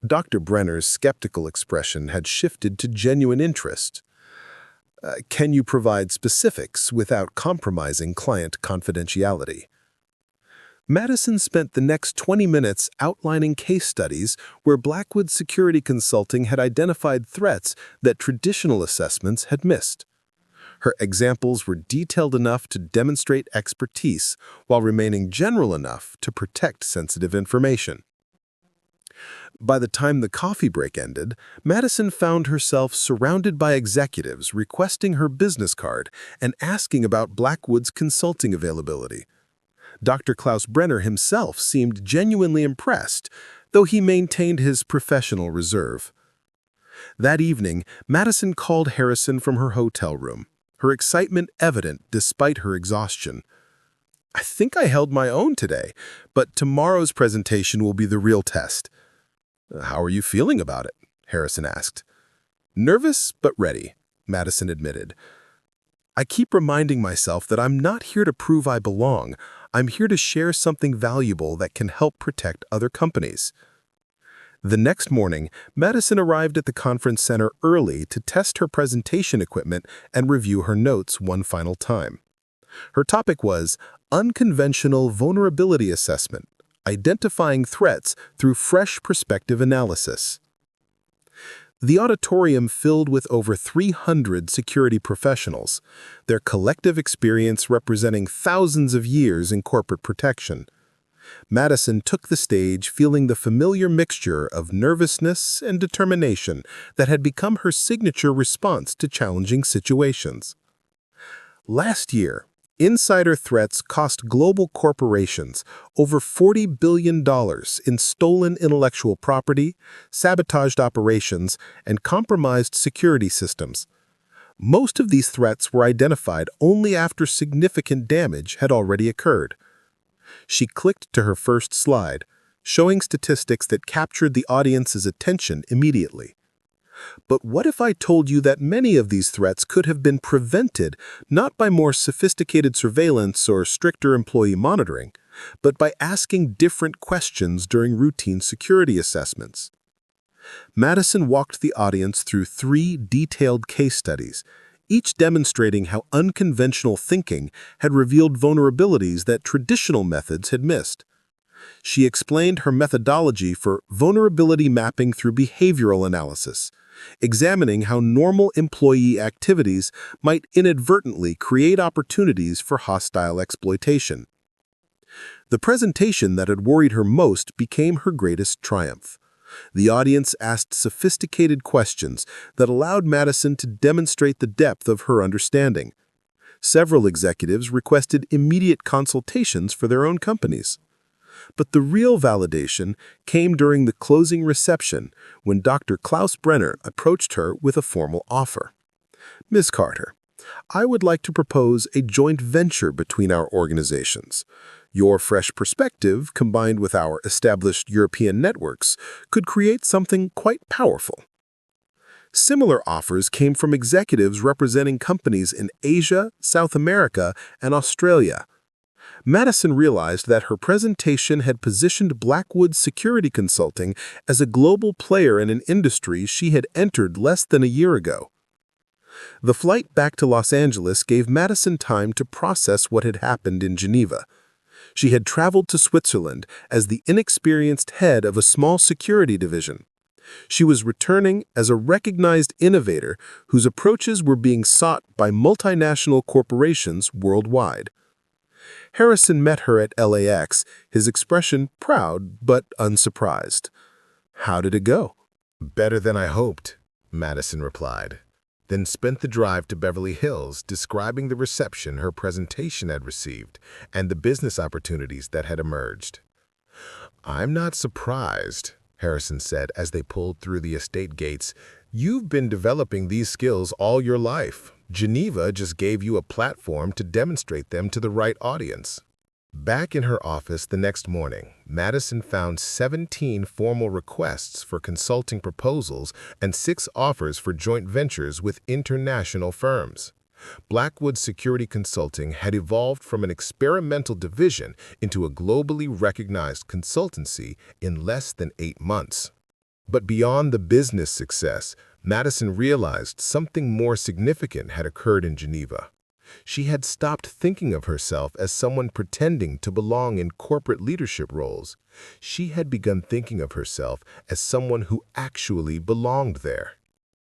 Dr. Brenner's skeptical expression had shifted to genuine interest. "Can you provide specifics without compromising client confidentiality?" Madison spent the next 20 minutes outlining case studies where Blackwood Security Consulting had identified threats that traditional assessments had missed. Her examples were detailed enough to demonstrate expertise while remaining general enough to protect sensitive information. By the time the coffee break ended, Madison found herself surrounded by executives requesting her business card and asking about Blackwood's consulting availability. Dr. Klaus Brenner himself seemed genuinely impressed, though he maintained his professional reserve. That evening, Madison called Harrison from her hotel room, her excitement evident despite her exhaustion. "I think I held my own today, but tomorrow's presentation will be the real test." "How are you feeling about it?" Harrison asked. "Nervous, but ready," Madison admitted. "I keep reminding myself that I'm not here to prove I belong. I'm here to share something valuable that can help protect other companies." The next morning, Madison arrived at the conference center early to test her presentation equipment and review her notes one final time. Her topic was Unconventional Vulnerability Assessment, Identifying Threats Through Fresh Perspective Analysis. The auditorium filled with over 300 security professionals, their collective experience representing thousands of years in corporate protection. Madison took the stage feeling the familiar mixture of nervousness and determination that had become her signature response to challenging situations. Last year, insider threats cost global corporations over $40 billion in stolen intellectual property, sabotaged operations, and compromised security systems. Most of these threats were identified only after significant damage had already occurred. She clicked to her first slide, showing statistics that captured the audience's attention immediately. But what if I told you that many of these threats could have been prevented not by more sophisticated surveillance or stricter employee monitoring, but by asking different questions during routine security assessments? Madison walked the audience through 3 detailed case studies, each demonstrating how unconventional thinking had revealed vulnerabilities that traditional methods had missed. She explained her methodology for vulnerability mapping through behavioral analysis, examining how normal employee activities might inadvertently create opportunities for hostile exploitation. The presentation that had worried her most became her greatest triumph. The audience asked sophisticated questions that allowed Madison to demonstrate the depth of her understanding. Several executives requested immediate consultations for their own companies. But the real validation came during the closing reception when Dr. Klaus Brenner approached her with a formal offer. "Ms. Carter, I would like to propose a joint venture between our organizations. Your fresh perspective, combined with our established European networks, could create something quite powerful." Similar offers came from executives representing companies in Asia, South America, and Australia. Madison realized that her presentation had positioned Blackwood Security Consulting as a global player in an industry she had entered less than a year ago. The flight back to Los Angeles gave Madison time to process what had happened in Geneva. She had traveled to Switzerland as the inexperienced head of a small security division. She was returning as a recognized innovator whose approaches were being sought by multinational corporations worldwide. Harrison met her at LAX, his expression proud but unsurprised. "How did it go?" "Better than I hoped," Madison replied, then spent the drive to Beverly Hills describing the reception her presentation had received and the business opportunities that had emerged. "I'm not surprised," Harrison said as they pulled through the estate gates. "You've been developing these skills all your life. Geneva just gave you a platform to demonstrate them to the right audience." Back in her office the next morning, Madison found 17 formal requests for consulting proposals and 6 offers for joint ventures with international firms. Blackwood Security Consulting had evolved from an experimental division into a globally recognized consultancy in less than 8 months. But beyond the business success, Madison realized something more significant had occurred in Geneva. She had stopped thinking of herself as someone pretending to belong in corporate leadership roles. She had begun thinking of herself as someone who actually belonged there.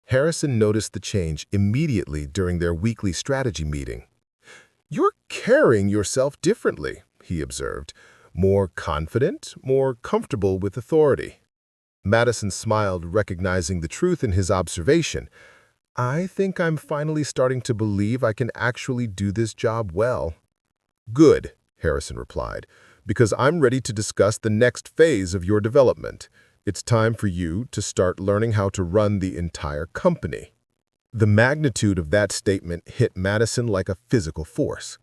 Harrison noticed the change immediately during their weekly strategy meeting. "You're carrying yourself differently," he observed. "More confident, more comfortable with authority." Madison smiled, recognizing the truth in his observation. "I think I'm finally starting to believe I can actually do this job well." "Good," Harrison replied, "because I'm ready to discuss the next phase of your development. It's time for you to start learning how to run the entire company. The magnitude of that statement hit Madison like a physical force.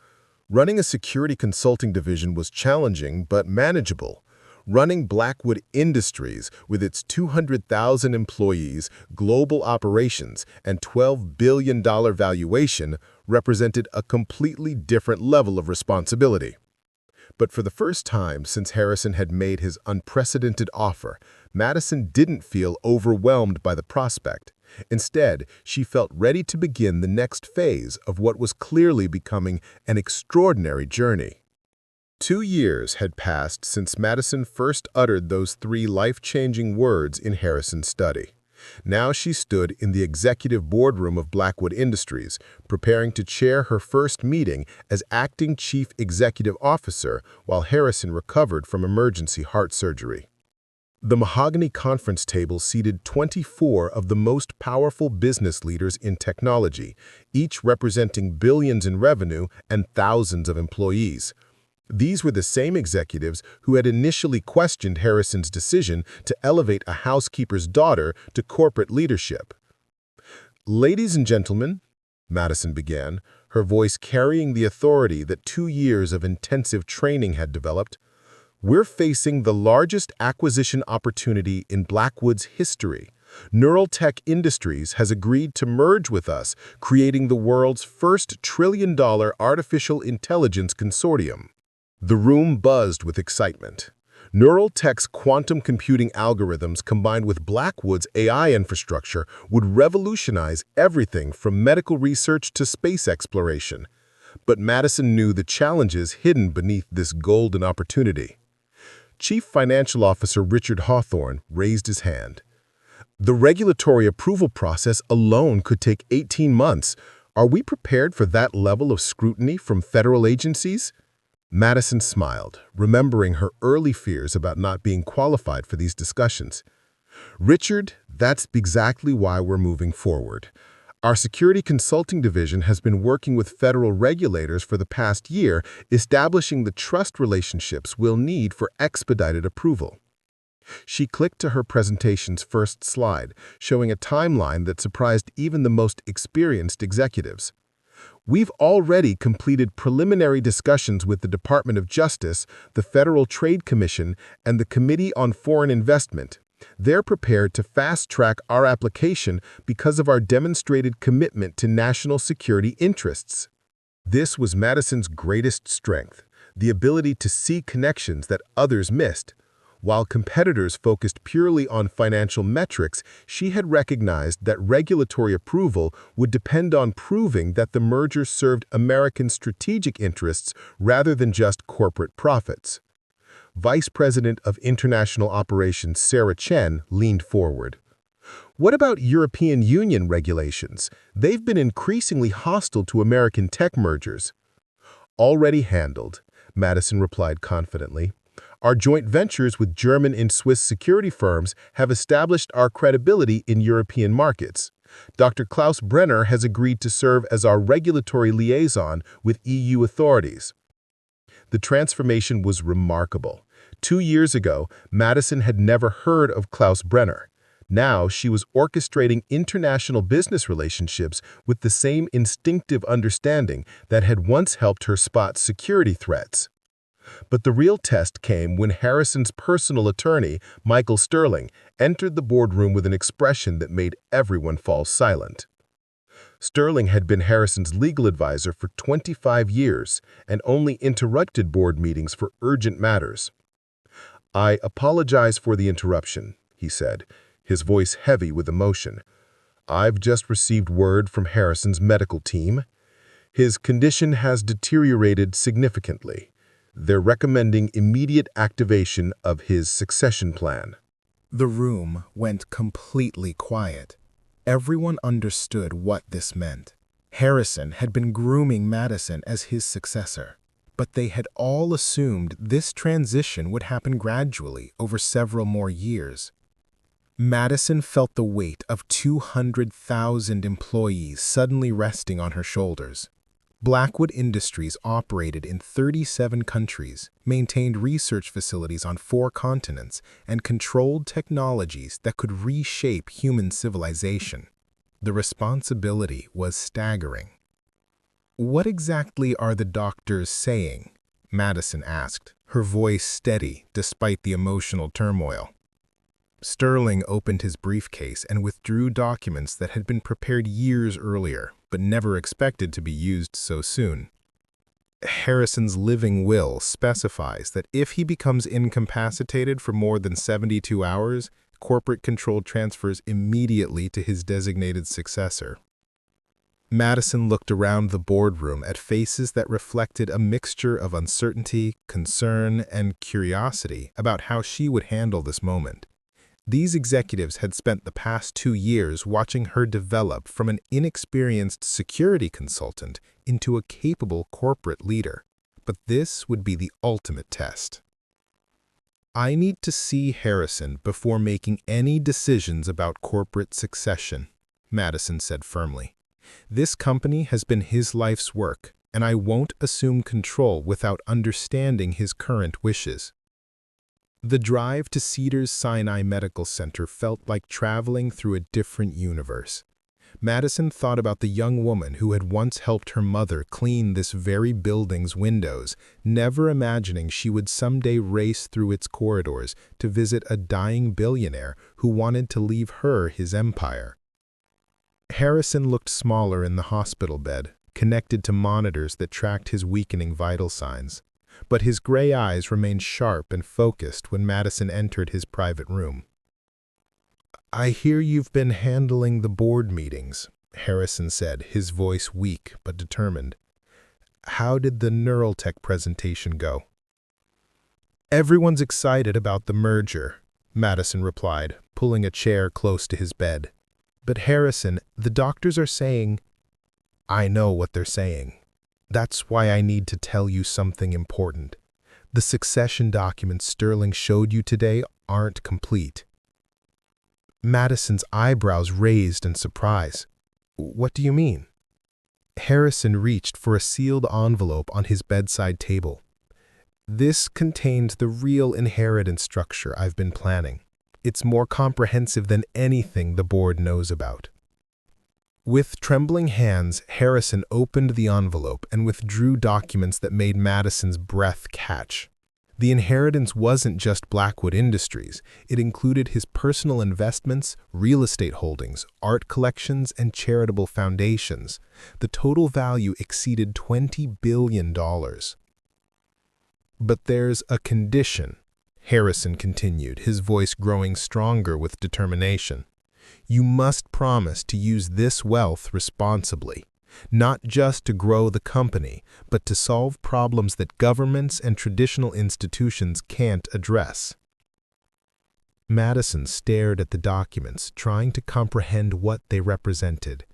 Running a security consulting division was challenging but manageable. Running Blackwood Industries, with its 200,000 employees, global operations, and $12 billion valuation, represented a completely different level of responsibility. But for the first time since Harrison had made his unprecedented offer, Madison didn't feel overwhelmed by the prospect. Instead, she felt ready to begin the next phase of what was clearly becoming an extraordinary journey. 2 years had passed since Madison first uttered those 3 life-changing words in Harrison's study. Now she stood in the executive boardroom of Blackwood Industries, preparing to chair her first meeting as acting chief executive officer while Harrison recovered from emergency heart surgery. The mahogany conference table seated 24 of the most powerful business leaders in technology, each representing billions in revenue and thousands of employees. These were the same executives who had initially questioned Harrison's decision to elevate a housekeeper's daughter to corporate leadership. "Ladies and gentlemen," Madison began, her voice carrying the authority that 2 years of intensive training had developed, "we're facing the largest acquisition opportunity in Blackwood's history. Neural Tech Industries has agreed to merge with us, creating the world's first trillion-dollar artificial intelligence consortium." The room buzzed with excitement. Neural Tech's quantum computing algorithms combined with Blackwood's AI infrastructure would revolutionize everything from medical research to space exploration. But Madison knew the challenges hidden beneath this golden opportunity. Chief Financial Officer Richard Hawthorne raised his hand. "The regulatory approval process alone could take 18 months. Are we prepared for that level of scrutiny from federal agencies?" Madison smiled, remembering her early fears about not being qualified for these discussions. "Richard, that's exactly why we're moving forward. Our security consulting division has been working with federal regulators for the past year, establishing the trust relationships we'll need for expedited approval." She clicked to her presentation's first slide, showing a timeline that surprised even the most experienced executives. "We've already completed preliminary discussions with the Department of Justice, the Federal Trade Commission, and the Committee on Foreign Investment. They're prepared to fast-track our application because of our demonstrated commitment to national security interests." This was Madison's greatest strength, the ability to see connections that others missed. While competitors focused purely on financial metrics, she had recognized that regulatory approval would depend on proving that the merger served American strategic interests rather than just corporate profits. Vice President of International Operations Sarah Chen leaned forward. "What about European Union regulations? They've been increasingly hostile to American tech mergers." "Already handled," Madison replied confidently. "Our joint ventures with German and Swiss security firms have established our credibility in European markets. Dr. Klaus Brenner has agreed to serve as our regulatory liaison with EU authorities." The transformation was remarkable. 2 years ago, Madison had never heard of Klaus Brenner. Now she was orchestrating international business relationships with the same instinctive understanding that had once helped her spot security threats. But the real test came when Harrison's personal attorney, Michael Sterling, entered the boardroom with an expression that made everyone fall silent. Sterling had been Harrison's legal advisor for 25 years and only interrupted board meetings for urgent matters. "I apologize for the interruption," he said, his voice heavy with emotion. "I've just received word from Harrison's medical team. His condition has deteriorated significantly. They're recommending immediate activation of his succession plan." The room went completely quiet. Everyone understood what this meant. Harrison had been grooming Madison as his successor, but they had all assumed this transition would happen gradually over several more years. Madison felt the weight of 200,000 employees suddenly resting on her shoulders. Blackwood Industries operated in 37 countries, maintained research facilities on 4 continents, and controlled technologies that could reshape human civilization. The responsibility was staggering. "What exactly are the doctors saying?" Madison asked, her voice steady despite the emotional turmoil. Sterling opened his briefcase and withdrew documents that had been prepared years earlier, but never expected to be used so soon. Harrison's living will specifies that if he becomes incapacitated for more than 72 hours, corporate control transfers immediately to his designated successor. Madison looked around the boardroom at faces that reflected a mixture of uncertainty, concern, and curiosity about how she would handle this moment. These executives had spent the past 2 years watching her develop from an inexperienced security consultant into a capable corporate leader. But this would be the ultimate test. "I need to see Harrison before making any decisions about corporate succession," Madison said firmly. "This company has been his life's work, and I won't assume control without understanding his current wishes." The drive to Cedars-Sinai Medical Center felt like traveling through a different universe. Madison thought about the young woman who had once helped her mother clean this very building's windows, never imagining she would someday race through its corridors to visit a dying billionaire who wanted to leave her his empire. Harrison looked smaller in the hospital bed, connected to monitors that tracked his weakening vital signs. But his gray eyes remained sharp and focused when Madison entered his private room. "I hear you've been handling the board meetings," Harrison said, his voice weak but determined. "How did the Neuraltech presentation go?" "Everyone's excited about the merger," Madison replied, pulling a chair close to his bed. "But Harrison, the doctors are saying—" "I know what they're saying. That's why I need to tell you something important. The succession documents Sterling showed you today aren't complete." Madison's eyebrows raised in surprise. "What do you mean?" Harrison reached for a sealed envelope on his bedside table. "This contains the real inheritance structure I've been planning. It's more comprehensive than anything the board knows about." With trembling hands, Harrison opened the envelope and withdrew documents that made Madison's breath catch. The inheritance wasn't just Blackwood Industries. It included his personal investments, real estate holdings, art collections, and charitable foundations. The total value exceeded $20 billion. "But there's a condition," Harrison continued, his voice growing stronger with determination. "You must promise to use this wealth responsibly, not just to grow the company, but to solve problems that governments and traditional institutions can't address." Madison stared at the documents, trying to comprehend what they represented.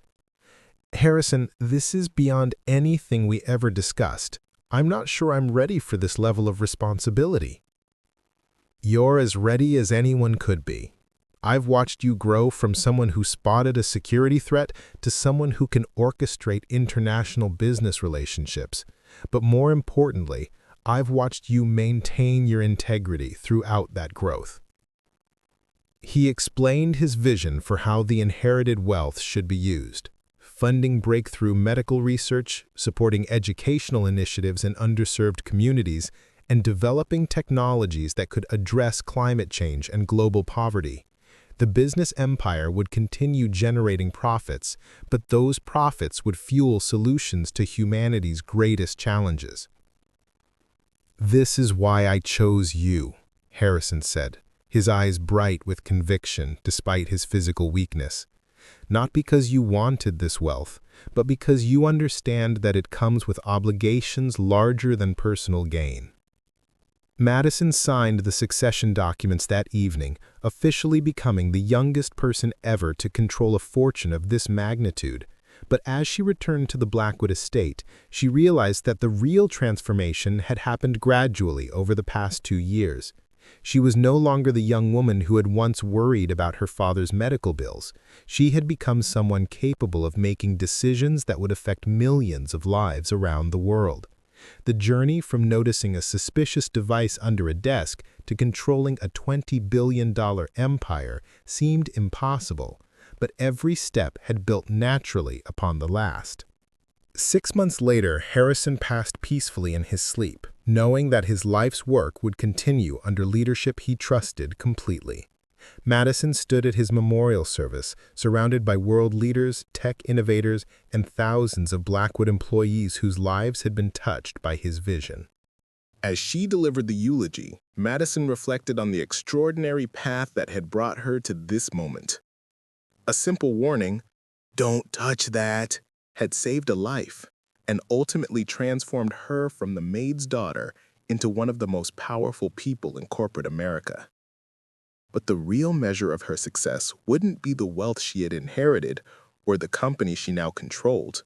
"Harrison, this is beyond anything we ever discussed. I'm not sure I'm ready for this level of responsibility." "You're as ready as anyone could be. I've watched you grow from someone who spotted a security threat to someone who can orchestrate international business relationships. But more importantly, I've watched you maintain your integrity throughout that growth." He explained his vision for how the inherited wealth should be used, funding breakthrough medical research, supporting educational initiatives in underserved communities, and developing technologies that could address climate change and global poverty. The business empire would continue generating profits, but those profits would fuel solutions to humanity's greatest challenges. "This is why I chose you," Harrison said, his eyes bright with conviction despite his physical weakness. "Not because you wanted this wealth, but because you understand that it comes with obligations larger than personal gain." Madison signed the succession documents that evening, officially becoming the youngest person ever to control a fortune of this magnitude. But as she returned to the Blackwood estate, she realized that the real transformation had happened gradually over the past 2 years. She was no longer the young woman who had once worried about her father's medical bills. She had become someone capable of making decisions that would affect millions of lives around the world. The journey from noticing a suspicious device under a desk to controlling a $20 billion empire seemed impossible, but every step had built naturally upon the last. 6 months later, Harrison passed peacefully in his sleep, knowing that his life's work would continue under leadership he trusted completely. Madison stood at his memorial service, surrounded by world leaders, tech innovators, and thousands of Blackwood employees whose lives had been touched by his vision. As she delivered the eulogy, Madison reflected on the extraordinary path that had brought her to this moment. A simple warning, "Don't touch that," had saved a life and ultimately transformed her from the maid's daughter into one of the most powerful people in corporate America. But the real measure of her success wouldn't be the wealth she had inherited or the company she now controlled.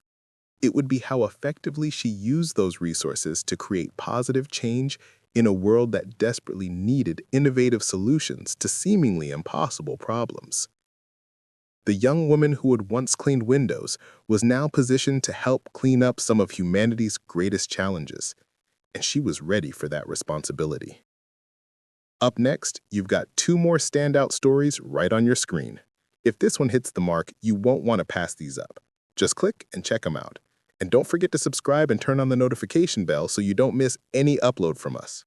It would be how effectively she used those resources to create positive change in a world that desperately needed innovative solutions to seemingly impossible problems. The young woman who had once cleaned windows was now positioned to help clean up some of humanity's greatest challenges, and she was ready for that responsibility. Up next, you've got 2 more standout stories right on your screen. If this one hits the mark, you won't want to pass these up. Just click and check them out. And don't forget to subscribe and turn on the notification bell so you don't miss any upload from us.